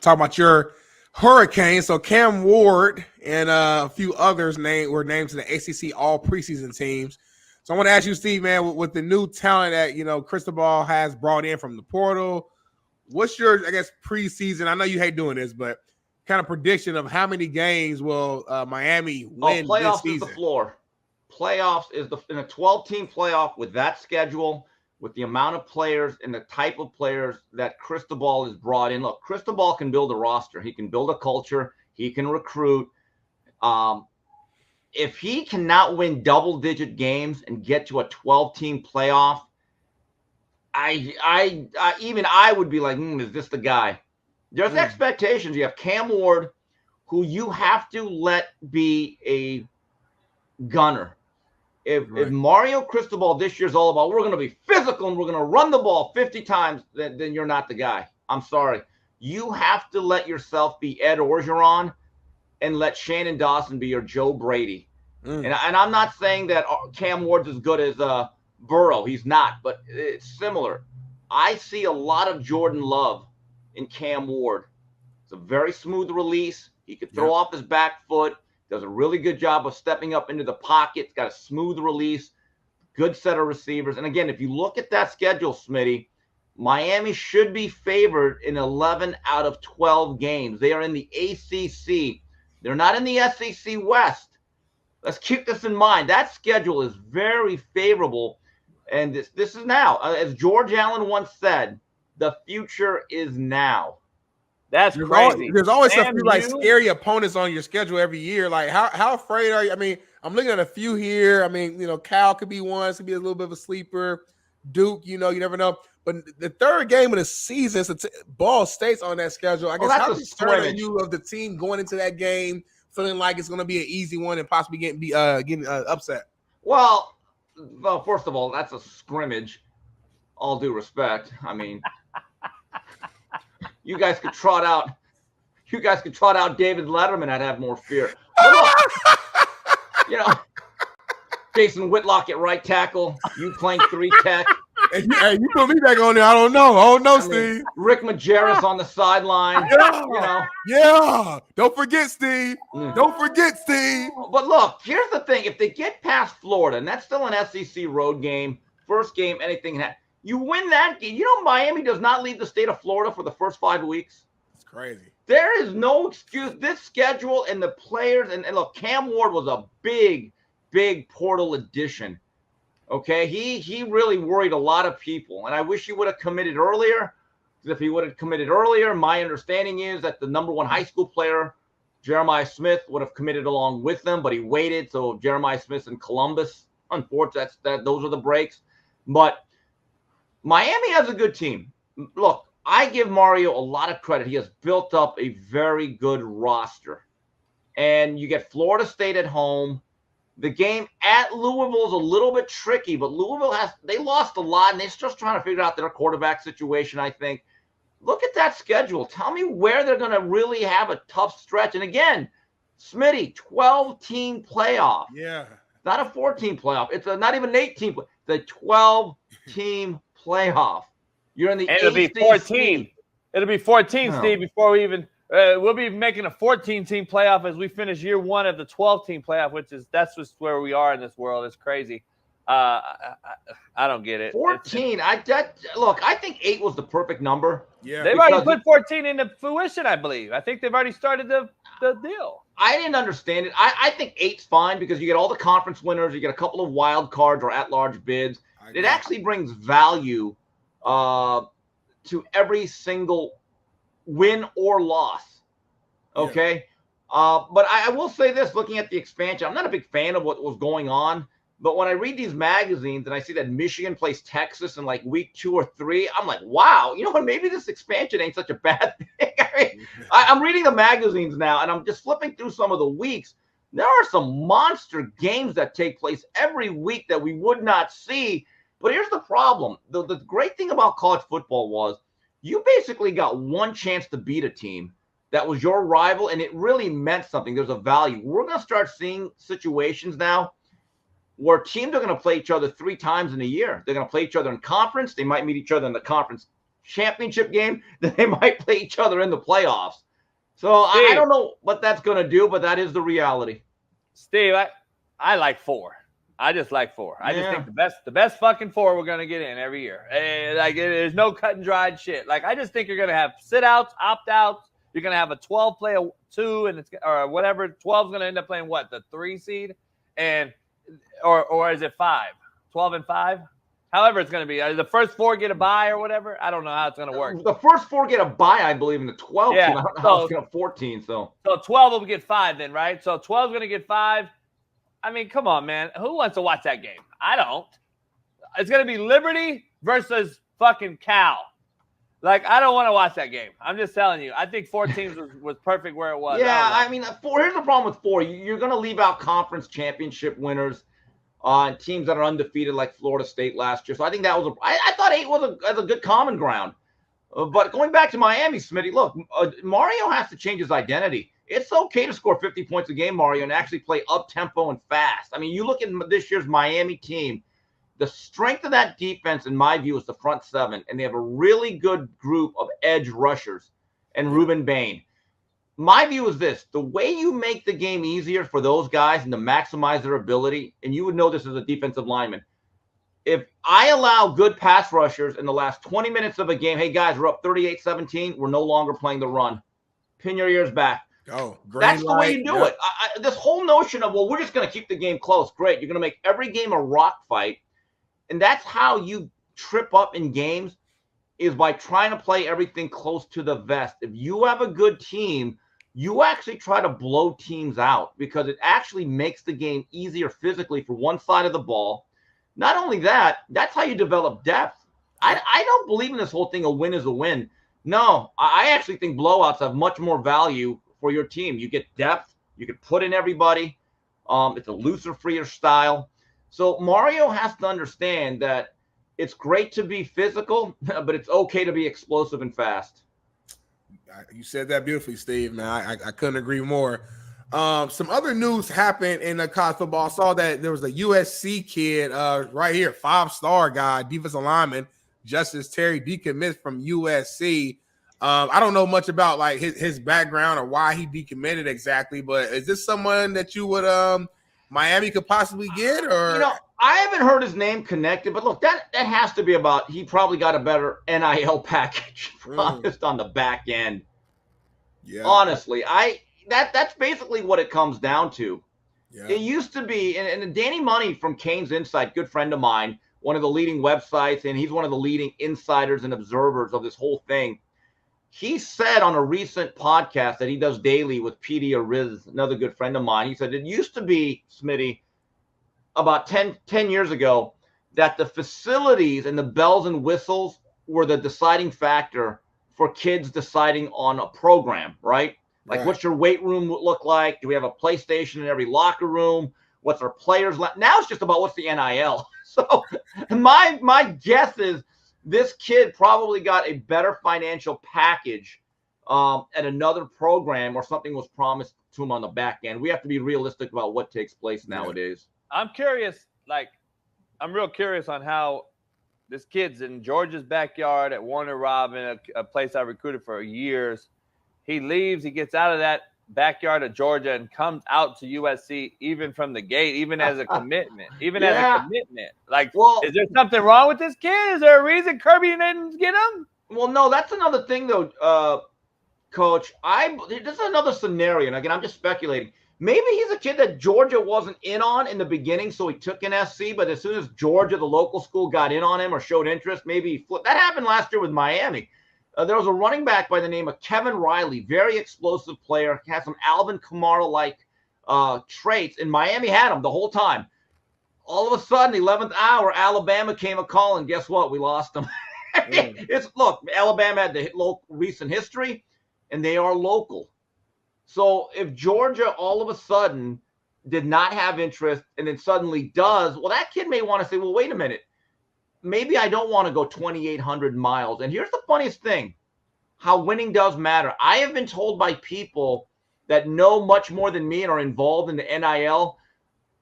talking about your Hurricanes. So Cam Ward and a few others were named to the ACC All Preseason teams. So I want to ask you, Steve, man, with the new talent that Cristobal has brought in from the portal, what's your, I guess, preseason? I know you hate doing this, but kind of prediction of how many games will Miami win playoffs this season? Is the floor. Playoffs is in a 12-team playoff with that schedule, with the amount of players and the type of players that Cristobal has brought in. Look, Cristobal can build a roster. He can build a culture. He can recruit. If he cannot win double-digit games and get to a 12-team playoff, even I would be like, is this the guy? There's expectations. You have Cam Ward, who you have to let be a gunner. If Mario Cristobal this year's all about, we're going to be physical and we're going to run the ball 50 times, then you're not the guy. I'm sorry. You have to let yourself be Ed Orgeron and let Shannon Dawson be your Joe Brady. And I'm not saying that Cam Ward's as good as Burrow. He's not, but it's similar. I see a lot of Jordan Love in Cam Ward. It's a very smooth release. He could throw off his back foot. Does a really good job of stepping up into the pocket. It's got a smooth release, good set of receivers. And again, if you look at that schedule, Smitty, Miami should be favored in 11 out of 12 games. They are in the ACC. They're not in the SEC West. Let's keep this in mind. That schedule is very favorable. And this is now. As George Allen once said, the future is now. That's crazy. There's always a few scary opponents on your schedule every year. Like, how afraid are you? I mean, I'm looking at a few here. I mean, Cal could be one. Could be a little bit of a sleeper. Duke, you never know. But the third game of the season, Ball State's on that schedule. I guess how concerned are you of the team going into that game feeling like it's going to be an easy one and possibly getting upset? Well, first of all, that's a scrimmage. All due respect. I mean, you guys could trot out David Letterman. I'd have more fear. Jason Whitlock at right tackle. You playing 3 tech. Hey, you put me back on there. I don't know, Steve. Rick Majerus on the sideline. Yeah. Don't forget, Steve. Don't forget, Steve. But look, here's the thing. If they get past Florida, and that's still an SEC road game, first game, anything can happen. You win that game. Miami does not leave the state of Florida for the first 5 weeks. It's crazy. There is no excuse. This schedule and the players, and look, Cam Ward was a big portal addition. Okay, he really worried a lot of people, and I wish he would have committed earlier. Because if he would have committed earlier, my understanding is that the number 1 high school player, Jeremiah Smith, would have committed along with them, but he waited. So Jeremiah Smith's in Columbus. Unfortunately, those are the breaks. But Miami has a good team. Look, I give Mario a lot of credit. He has built up a very good roster. And you get Florida State at home. The game at Louisville is a little bit tricky, but Louisville they lost a lot, and they're just trying to figure out their quarterback situation, I think. Look at that schedule. Tell me where they're going to really have a tough stretch. And again, Smitty, 12-team playoff. Yeah. Not a 14 playoff. It's not even an 18. The 12-team playoff. You're in the It'll be 14. It'll be 14, Steve, before we even we'll be making a 14-team playoff as we finish year 1 of the 12-team playoff, that's just where we are in this world. It's crazy. I don't get it. 14. Look, I think 8 was the perfect number. Yeah. They've already put 14 into fruition, I believe. I think they've already started the deal. I didn't understand it. I think 8's fine because you get all the conference winners, you get a couple of wild cards or at-large bids. It actually brings value to every single win or loss. Okay. Yeah. But I will say this, looking at the expansion, I'm not a big fan of what was going on, but when I read these magazines and I see that Michigan plays Texas in like week 2 or 3, I'm like, wow, you know what? Maybe this expansion ain't such a bad thing. I'm reading the magazines now and I'm just flipping through some of the weeks. There are some monster games that take place every week that we would not see. But here's the problem. The great thing about college football was you basically got one chance to beat a team that was your rival, and it really meant something. There's a value. We're going to start seeing situations now where teams are going to play each other 3 times in a year. They're going to play each other in conference. They might meet each other in the conference championship game, then they might play each other in the playoffs. So I don't know what that's going to do, but that is the reality. Steve, I like 4. I just like 4. I just think the best fucking 4 we're gonna get in every year. There's no cut and dried shit. Like, I just think you're gonna have sit outs, opt outs. You're gonna have a 12 play a 2, and it's or whatever. 12's gonna end up playing what, the 3 seed, and or is it 5? 12 and 5. However, it's gonna be. The first 4 get a bye or whatever. I don't know how it's gonna work. The first 4 get a bye, I believe, in the 12 team. I don't know how it's gonna 14. So 12 will get 5 then, right? So 12's gonna get 5. I mean, come on, man. Who wants to watch that game? I don't. It's going to be Liberty versus fucking Cal. Like, I don't want to watch that game. I'm just telling you. I think 4 teams was perfect where it was. Yeah, I mean, 4. Here's the problem with 4. You're going to leave out conference championship winners, teams that are undefeated like Florida State last year. So I think that was I thought 8 was a good common ground. But going back to Miami, Smitty, look, Mario has to change his identity. It's okay to score 50 points a game, Mario, and actually play up-tempo and fast. I mean, you look at this year's Miami team, the strength of that defense, in my view, is the front 7, and they have a really good group of edge rushers and Ruben Bain. My view is this. The way you make the game easier for those guys and to maximize their ability, and you would know this as a defensive lineman, if I allow good pass rushers in the last 20 minutes of a game, hey, guys, we're up 38-17, we're no longer playing the run. Pin your ears back. That's the way you do it. This whole notion of, well, we're just going to keep the game close. Great. You're going to make every game a rock fight. And that's how you trip up in games, is by trying to play everything close to the vest. If you have a good team, you actually try to blow teams out because it actually makes the game easier physically for one side of the ball. Not only that, that's how you develop depth. I don't believe in this whole thing, a win is a win. No, I actually think blowouts have much more value for your team. You get depth. You can put in everybody. It's a looser, freer style. So Mario has to understand that it's great to be physical, but it's okay to be explosive and fast. You said that beautifully, Steve, man. I couldn't agree more. Some other news happened in the college football. I saw that there was a USC kid right here, 5-star guy, defensive lineman, Justice Terry, decommit from USC. I don't know much about like his background or why he decommitted exactly, but is this someone that you would Miami could possibly get? Or I haven't heard his name connected, but look, that has to be about, he probably got a better NIL package, honest, on the back end. Yeah, honestly, that's basically what it comes down to. Yeah. It used to be, and Danny Money from Kane's Insight, good friend of mine, one of the leading websites, and he's one of the leading insiders and observers of this whole thing. He said on a recent podcast that he does daily with PD Ariz, another good friend of mine, he said it used to be, Smitty, about 10 years ago, that the facilities and the bells and whistles were the deciding factor for kids deciding on a program, right? Like, what's your weight room look like? Do we have a PlayStation in every locker room? What's our players? Now it's just about what's the NIL. So my guess is this kid probably got a better financial package at another program, or something was promised to him on the back end. We have to be realistic about what takes place nowadays. I'm curious, I'm real curious on how this kid's in Georgia's backyard at Warner Robin, a place I recruited for years. He leaves, he gets out of that backyard of Georgia and comes out to USC, even from the gate, even as a commitment, Like, is there something wrong with this kid? Is there a reason Kirby didn't get him? Well, no, that's another thing, though, Coach. This is another scenario, and again, I'm just speculating. Maybe he's a kid that Georgia wasn't in on in the beginning, so he took an SC, but as soon as Georgia, the local school, got in on him or showed interest, maybe he flipped. That happened last year with Miami. There was a running back by the name of Kevin Riley, very explosive player, had some Alvin Kamara-like traits, and Miami had him the whole time. All of a sudden, 11th hour, Alabama came a call, and guess what? We lost him. Look, Alabama had the recent history, and they are local. So if Georgia all of a sudden did not have interest and then suddenly does, well, that kid may want to say, well, wait a minute. Maybe I don't want to go 2,800 miles. And here's the funniest thing, how winning does matter. I have been told by people that know much more than me and are involved in the NIL,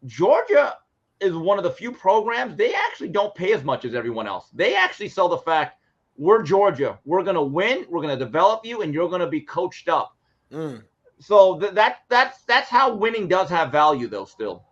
Georgia is one of the few programs, they actually don't pay as much as everyone else. They actually sell the fact we're Georgia. We're going to win. We're going to develop you, and you're going to be coached up. Mm. So that's how winning does have value, though, still.